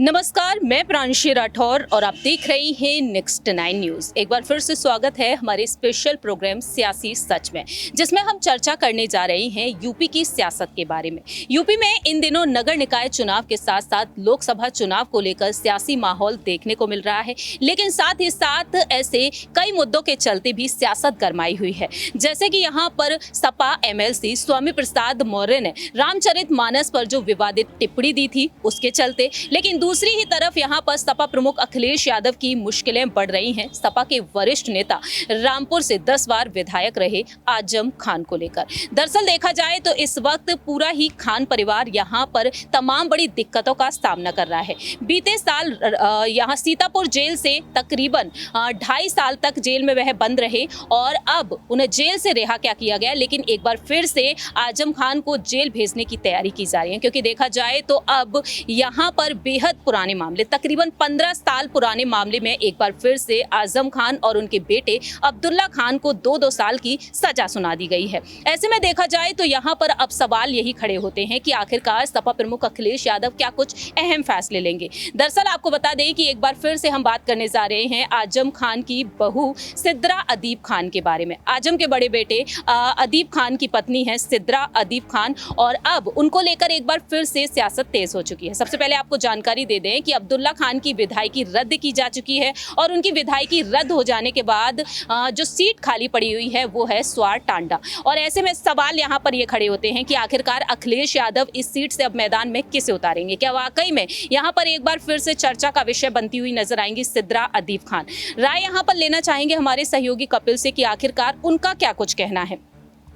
नमस्कार, मैं प्रांशी राठौर और आप देख रही हैं नेक्स्ट 9 न्यूज़। एक बार फिर से स्वागत है हमारे स्पेशल प्रोग्राम सियासी सच में, जिसमें हम चर्चा करने जा रहे हैं यूपी की सियासत के बारे में। यूपी में इन दिनों नगर निकाय चुनाव के साथ साथ लोकसभा चुनाव को लेकर सियासी माहौल देखने को मिल रहा है, लेकिन साथ ही साथ ऐसे कई मुद्दों के चलते भी सियासत गरमाई हुई है। जैसे कि यहाँ पर सपा एमएलसी स्वामी प्रसाद मौर्य ने रामचरितमानस पर जो विवादित टिप्पणी दी थी उसके चलते, लेकिन दूसरी ही तरफ यहां पर सपा प्रमुख अखिलेश यादव की मुश्किलें बढ़ रही हैं। सपा के वरिष्ठ नेता रामपुर से 10 बार विधायक रहे आजम खान को लेकर। दरअसल देखा जाए तो इस वक्त पूरा ही खान परिवार यहां पर तमाम बड़ी दिक्कतों का सामना कर रहा है। बीते साल यहां सीतापुर जेल से तकरीबन 2.5 साल तक जेल में वह बंद रहे और अब उन्हें जेल से रिहा क्या किया गया, लेकिन एक बार फिर से आजम खान को जेल भेजने की तैयारी की जा रही है, क्योंकि देखा जाए तो अब यहां पर बेहद पुराने मामले, तकरीबन 15 साल पुराने मामले में एक बार फिर से आजम खान और उनके बेटे अब्दुल्ला खान को 2-2 साल की सजा सुना दी गई है। ऐसे में देखा जाए तो यहां पर अब सवाल यही खड़े होते हैं कि आखिरकार सपा प्रमुख अखिलेश यादव क्या कुछ अहम फैसले लेंगे। दरअसल आपको बता दें कि एक बार फिर से हम बात करने जा रहे हैं आजम खान की बहू सिद्रा अदीब खान के बारे में। आजम के बड़े बेटे अदीब खान की पत्नी है सिद्रा अदीब खान, और अब उनको लेकर एक बार फिर से सियासत तेज हो चुकी है। सबसे पहले आपको जानकारी दे दें कि अब्दुल्ला खान की विधायकी रद्द की जा चुकी है और उनकी विधायकी रद्द हो जाने के बाद जो सीट खाली पड़ी हुई है वो है स्वार टांडा। और ऐसे में सवाल यहाँ पर ये खड़े होते हैं कि आखिरकार अखिलेश यादव इस सीट से अब मैदान में किसे उतारेंगे। क्या वाकई में यहाँ पर एक बार फिर से चर्चा का विषय बनती हुई नजर आएंगी सिद्रा अदीब खान। राय यहाँ पर लेना चाहेंगे हमारे सहयोगी कपिल से कि आखिरकार उनका क्या कुछ कहना है।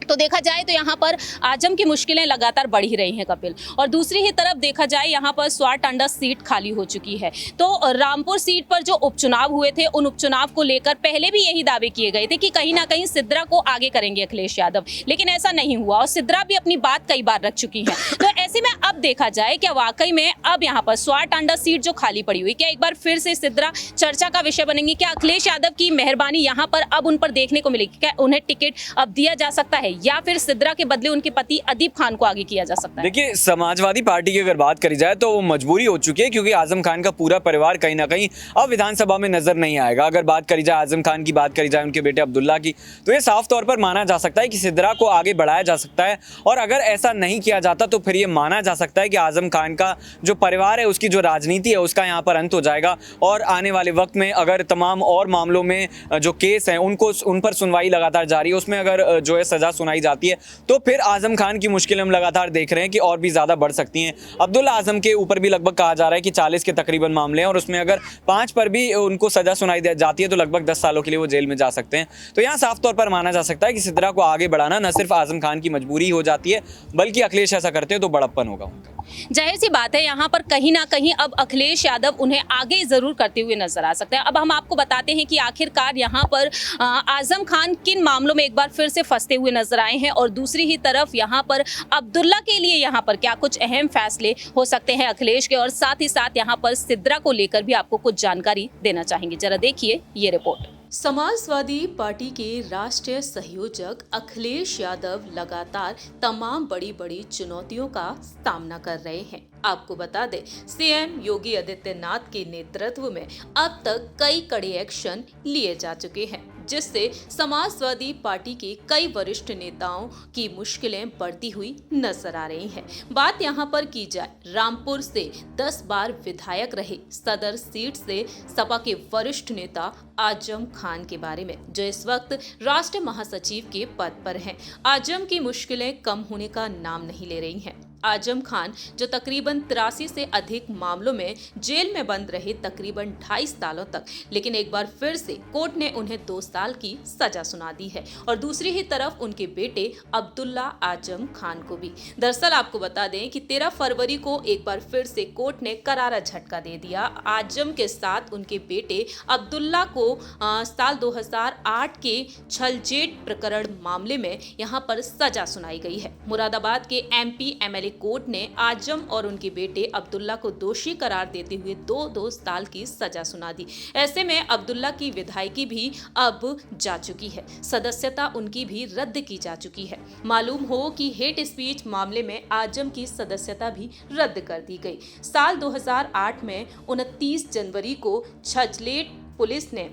तो देखा जाए तो यहाँ पर आजम की मुश्किलें लगातार बढ़ ही रही हैं कपिल, और दूसरी ही तरफ देखा जाए यहाँ पर स्वार टांडा सीट खाली हो चुकी है। तो रामपुर सीट पर जो उपचुनाव हुए थे उन उपचुनाव को लेकर पहले भी यही दावे किए गए थे कि कहीं ना कहीं सिद्रा को आगे करेंगे अखिलेश यादव, लेकिन ऐसा नहीं हुआ और सिद्रा भी अपनी बात कई बार रख चुकी है। तो ऐसे में अब देखा जाए क्या वाकई में अब यहाँ पर स्वार टांडा सीट जो खाली पड़ी हुई, क्या एक बार फिर से सिद्रा चर्चा का विषय बनेंगी? क्या अखिलेश यादव की मेहरबानी यहाँ पर अब उन पर देखने को मिलेगी? क्या उन्हें टिकट अब दिया जा सकता है या फिर सिद्रा के बदले उनके पति अदीब खान को आगे किया जा सकता है? देखिए, समाजवादी पार्टी की अगर बात करी जाए तो वो मजबूरी हो चुकी है, क्योंकि आजम खान का पूरा परिवार कहीं ना कहीं अब विधानसभा में नजर नहीं आएगा। अगर बात करी जाए आजम खान की, बात करी जाए उनके बेटे अब्दुल्ला की, तो ये साफ तौर पर माना जा सकता है कि सिद्रा को आगे बढ़ाया जा सकता है। और अगर ऐसा नहीं किया जाता तो फिर ये माना जा सकता है कि आजम खान का जो परिवार है, उसकी जो राजनीति है, उसका यहाँ पर अंत हो जाएगा। और आने वाले वक्त में अगर तमाम और मामलों में जो केस हैं उन पर सुनवाई लगातार जारी है, उसमें अगर जो है सजा सुनाई जाती है तो फिर आजम खान की मुश्किलें हम लगातार देख रहे हैं कि और भी ज्यादा बढ़ सकती हैं। अब्दुल्ला आजम के ऊपर भी लगभग कहा जा रहा है कि 40 के तकरीबन मामले हैं, और उसमें अगर 5 पर भी उनको सजा सुनाई जाती है तो लगभग 10 सालों के लिए वो जेल में जा सकते हैं। तो यहाँ साफ तौर पर माना जा सकता है कि सिद्रा को आगे बढ़ाना न सिर्फ आजम खान की मजबूरी हो जाती है, बल्कि अखिलेश ऐसा करते हैं तो बड़प्पन होगा उनका। जाहिर सी बात है यहाँ पर कहीं ना कहीं अब अखिलेश यादव उन्हें आगे जरूर करते हुए नजर आ सकते हैं। अब हम आपको बताते हैं कि आखिरकार यहाँ पर आजम खान किन मामलों में एक बार फिर से फंसते हुए नजर आए हैं, और दूसरी ही तरफ यहाँ पर अब्दुल्ला के लिए यहाँ पर क्या कुछ अहम फैसले हो सकते हैं अखिलेश के, और साथ ही साथ यहाँ पर सिद्रा को लेकर भी आपको कुछ जानकारी देना चाहेंगे। जरा देखिए ये रिपोर्ट। समाजवादी पार्टी के राष्ट्रीय संयोजक अखिलेश यादव लगातार तमाम बड़ी बड़ी चुनौतियों का सामना कर रहे हैं। आपको बता दें, सीएम योगी आदित्यनाथ के नेतृत्व में अब तक कई कड़े एक्शन लिए जा चुके हैं, जिससे समाजवादी पार्टी के कई वरिष्ठ नेताओं की मुश्किलें बढ़ती हुई नजर आ रही हैं। बात यहाँ पर की जाए रामपुर से 10 बार विधायक रहे सदर सीट से सपा के वरिष्ठ नेता आजम खान के बारे में, जो इस वक्त राष्ट्रीय महासचिव के पद पर हैं। आजम की मुश्किलें कम होने का नाम नहीं ले रही हैं। आजम खान जो तकरीबन 83 से अधिक मामलों में जेल में बंद रहे तकरीबन 2.5 सालों तक, लेकिन एक बार फिर से कोर्ट ने उन्हें 2 साल की सजा सुना दी है, और दूसरी ही तरफ उनके बेटे अब्दुल्ला आजम खान को भी। दरअसल आपको बता दें कि 13 फरवरी को एक बार फिर से कोर्ट ने करारा झटका दे दिया। आजम के साथ उनके बेटे अब्दुल्ला को साल 2008 के छलजेट प्रकरण मामले में यहाँ पर सजा सुनाई गई है। मुरादाबाद के MP MLA कोर्ट ने आजम और उनके बेटे अब्दुल्ला को दोषी करार देते हुए 2 साल की सजा सुना दी। ऐसे में अब्दुल्ला की विधायकी भी अब जा चुकी है, सदस्यता उनकी भी रद्द की जा चुकी है। मालूम हो कि हेट स्पीच मामले में आजम की सदस्यता भी रद्द कर दी गई। साल 2008 में 29 जनवरी को छजलेट पुलिस ने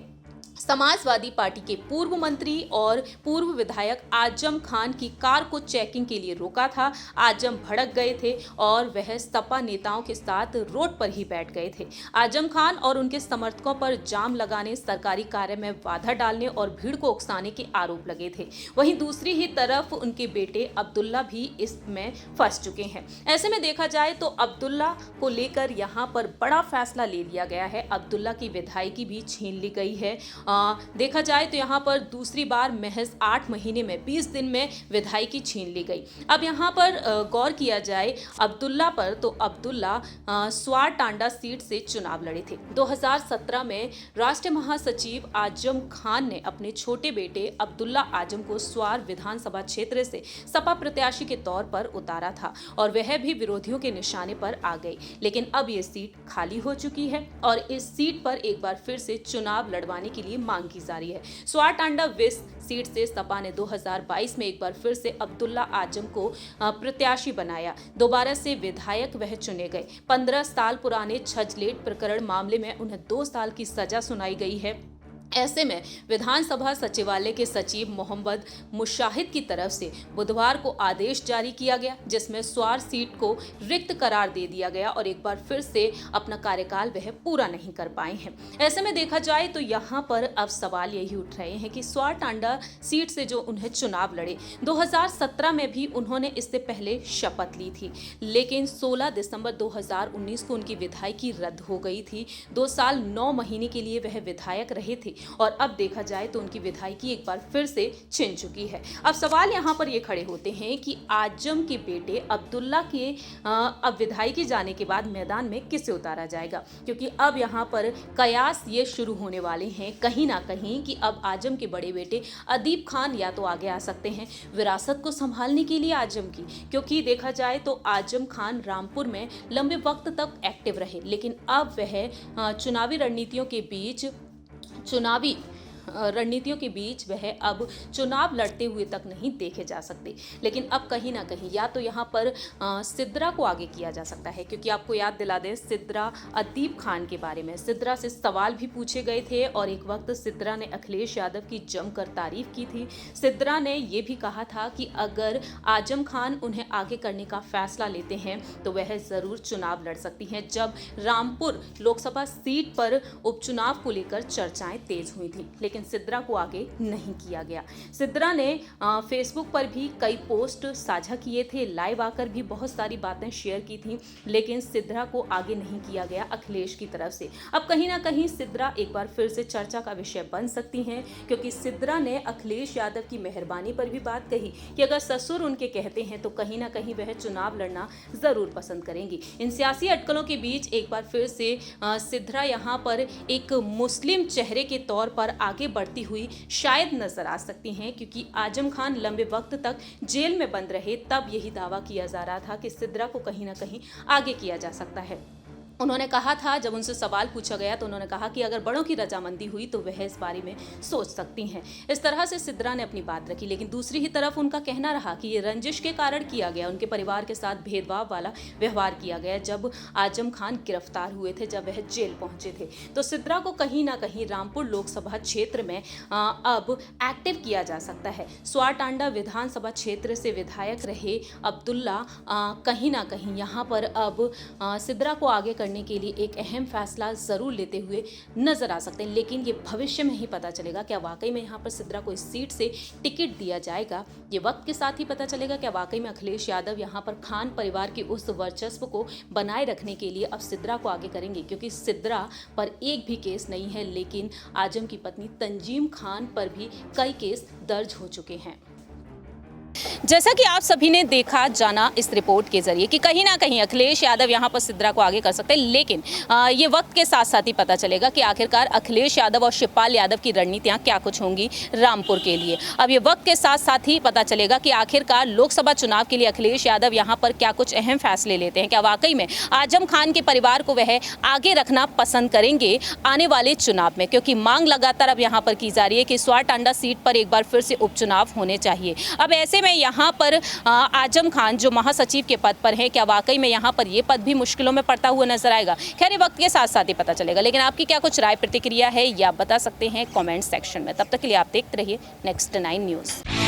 समाजवादी पार्टी के पूर्व मंत्री और पूर्व विधायक आजम खान की कार को चेकिंग के लिए रोका था। आजम भड़क गए थे और वह सपा नेताओं के साथ रोड पर ही बैठ गए थे। आजम खान और उनके समर्थकों पर जाम लगाने, सरकारी कार्य में बाधा डालने और भीड़ को उकसाने के आरोप लगे थे। वहीं दूसरी ही तरफ उनके बेटे अब्दुल्ला भी इसमें फंस चुके हैं। ऐसे में देखा जाए तो अब्दुल्ला को लेकर यहाँ पर बड़ा फैसला ले लिया गया है। अब्दुल्ला की विधायकी भी छीन ली गई है। देखा जाए तो यहाँ पर दूसरी बार महज 8 महीने में 20 दिन में विधायकी छीन ली गई। अब यहाँ पर गौर किया जाए अब्दुल्ला पर, तो अब्दुल्ला स्वार टांडा सीट से चुनाव लड़े थे। 2017 में राष्ट्रीय महासचिव आजम खान ने अपने छोटे बेटे अब्दुल्ला आजम को स्वार विधानसभा क्षेत्र से सपा प्रत्याशी के तौर पर उतारा था और वह भी विरोधियों के निशाने पर आ गई। लेकिन अब ये सीट खाली हो चुकी है और इस सीट पर एक बार फिर से चुनाव लड़वाने के लिए मांग की जा रही है। स्वार टांडा वेस्ट सीट से सपा ने 2022 में एक बार फिर से अब्दुल्ला आजम को प्रत्याशी बनाया। दोबारा से विधायक वह चुने गए। 15 साल पुराने छजलेट प्रकरण मामले में उन्हें 2 साल की सजा सुनाई गई है। ऐसे में विधानसभा सचिवालय के सचिव मोहम्मद मुशाहिद की तरफ से बुधवार को आदेश जारी किया गया, जिसमें स्वार सीट को रिक्त करार दे दिया गया और एक बार फिर से अपना कार्यकाल वह पूरा नहीं कर पाए हैं। ऐसे में देखा जाए तो यहाँ पर अब सवाल यही उठ रहे हैं कि स्वार टांडा सीट से जो उन्हें चुनाव लड़े, 2017 में भी उन्होंने इससे पहले शपथ ली थी, लेकिन 16 दिसंबर 2019 को उनकी विधायकी रद्द हो गई थी। 2 साल 9 महीने के लिए वह विधायक रहे थे और अब देखा जाए तो उनकी विधायकी एक बार फिर से छिन चुकी है। अब सवाल यहाँ पर ये खड़े होते हैं कि आजम के बेटे अब्दुल्ला के अब विधायकी जाने के बाद मैदान में किसे उतारा जाएगा, क्योंकि अब यहाँ पर कयास ये शुरू होने वाले हैं कहीं ना कहीं कि अब आजम के बड़े बेटे अदीब खान या तो आगे आ सकते हैं विरासत को संभालने के लिए आजम की, क्योंकि देखा जाए तो आजम खान रामपुर में लंबे वक्त तक एक्टिव रहे, लेकिन अब वह चुनावी रणनीतियों के बीच वह अब चुनाव लड़ते हुए तक नहीं देखे जा सकते। लेकिन अब कहीं ना कहीं या तो यहाँ पर सिद्रा को आगे किया जा सकता है, क्योंकि आपको याद दिला दें सिद्रा अदीब खान के बारे में सिद्रा से सवाल भी पूछे गए थे और एक वक्त सिद्रा ने अखिलेश यादव की जमकर तारीफ की थी। सिद्रा ने ये भी कहा था कि अगर आजम खान उन्हें आगे करने का फैसला लेते हैं तो वह ज़रूर चुनाव लड़ सकती हैं। जब रामपुर लोकसभा सीट पर उपचुनाव को लेकर चर्चाएं तेज हुई थी, लेकिन सिद्रा को आगे नहीं किया गया। सिद्रा ने फेसबुक पर भी कई पोस्ट साझा किए थे, लाइव आकर भी बहुत सारी बातें शेयर की थी, लेकिन सिद्रा को आगे नहीं किया गया अखिलेश की तरफ से। अब कहीं ना कहीं सिद्रा एक बार फिर से चर्चा का विषय बन सकती हैं, क्योंकि सिद्रा ने अखिलेश यादव की मेहरबानी पर भी बात कही कि अगर ससुर उनके कहते हैं तो कहीं ना कहीं वह चुनाव लड़ना जरूर पसंद करेंगी। इन सियासी अटकलों के बीच एक बार फिर से सिद्रा यहाँ पर एक मुस्लिम चेहरे के तौर पर आगे बढ़ती हुई शायद नजर आ सकती हैं, क्योंकि आजम खान लंबे वक्त तक जेल में बंद रहे, तब यही दावा किया जा रहा था कि सिद्रा को कहीं ना कहीं आगे किया जा सकता है। उन्होंने कहा था, जब उनसे सवाल पूछा गया तो उन्होंने कहा कि अगर बड़ों की रजामंदी हुई तो वह इस बारे में सोच सकती हैं। इस तरह से सिद्रा ने अपनी बात रखी, लेकिन दूसरी ही तरफ उनका कहना रहा कि ये रंजिश के कारण किया गया, उनके परिवार के साथ भेदभाव वाला व्यवहार किया गया जब आजम खान गिरफ्तार हुए थे, जब वह जेल पहुंचे थे। तो सिद्रा को कहीं ना कहीं रामपुर लोकसभा क्षेत्र में अब एक्टिव किया जा सकता है। स्वार टांडा विधानसभा क्षेत्र से विधायक रहे अब्दुल्ला कहीं ना कहीं यहाँ पर अब सिद्रा को आगे करने के लिए एक अहम फैसला जरूर लेते हुए नजर आ सकते हैं, लेकिन ये भविष्य में ही पता चलेगा क्या वाकई में यहाँ पर सिद्रा को इस सीट से टिकट दिया जाएगा। ये वक्त के साथ ही पता चलेगा क्या वाकई में अखिलेश यादव यहाँ पर खान परिवार के उस वर्चस्व को बनाए रखने के लिए अब सिद्रा को आगे करेंगे, क्योंकि सिद्रा पर एक भी केस नहीं है, लेकिन आजम की पत्नी तंजीम खान पर भी कई केस दर्ज हो चुके हैं। जैसा कि आप सभी ने देखा जाना इस रिपोर्ट के जरिए कि कहीं ना कहीं अखिलेश यादव यहाँ पर सिद्रा को आगे कर सकते हैं, लेकिन ये वक्त के साथ साथ ही पता चलेगा कि आखिरकार अखिलेश यादव और शिवपाल यादव की रणनीतियाँ क्या कुछ होंगी रामपुर के लिए। अब ये वक्त के साथ साथ ही पता चलेगा कि आखिरकार लोकसभा चुनाव के लिए अखिलेश यादव यहाँ पर क्या कुछ अहम फैसले लेते हैं। क्या वाकई में आजम खान के परिवार को वह आगे रखना पसंद करेंगे आने वाले चुनाव में, क्योंकि मांग लगातार अब यहाँ पर की जा रही है कि स्वार टांडा सीट पर एक बार फिर से उपचुनाव होने चाहिए। अब ऐसे में यहाँ पर आजम खान जो महासचिव के पद पर हैं, क्या वाकई में यहाँ पर ये पद भी मुश्किलों में पड़ता हुआ नजर आएगा? खैर ये वक्त के साथ साथ ही पता चलेगा, लेकिन आपकी क्या कुछ राय प्रतिक्रिया है ये आप बता सकते हैं कमेंट सेक्शन में। तब तक के लिए आप देखते रहिए नेक्स्ट 9 न्यूज़।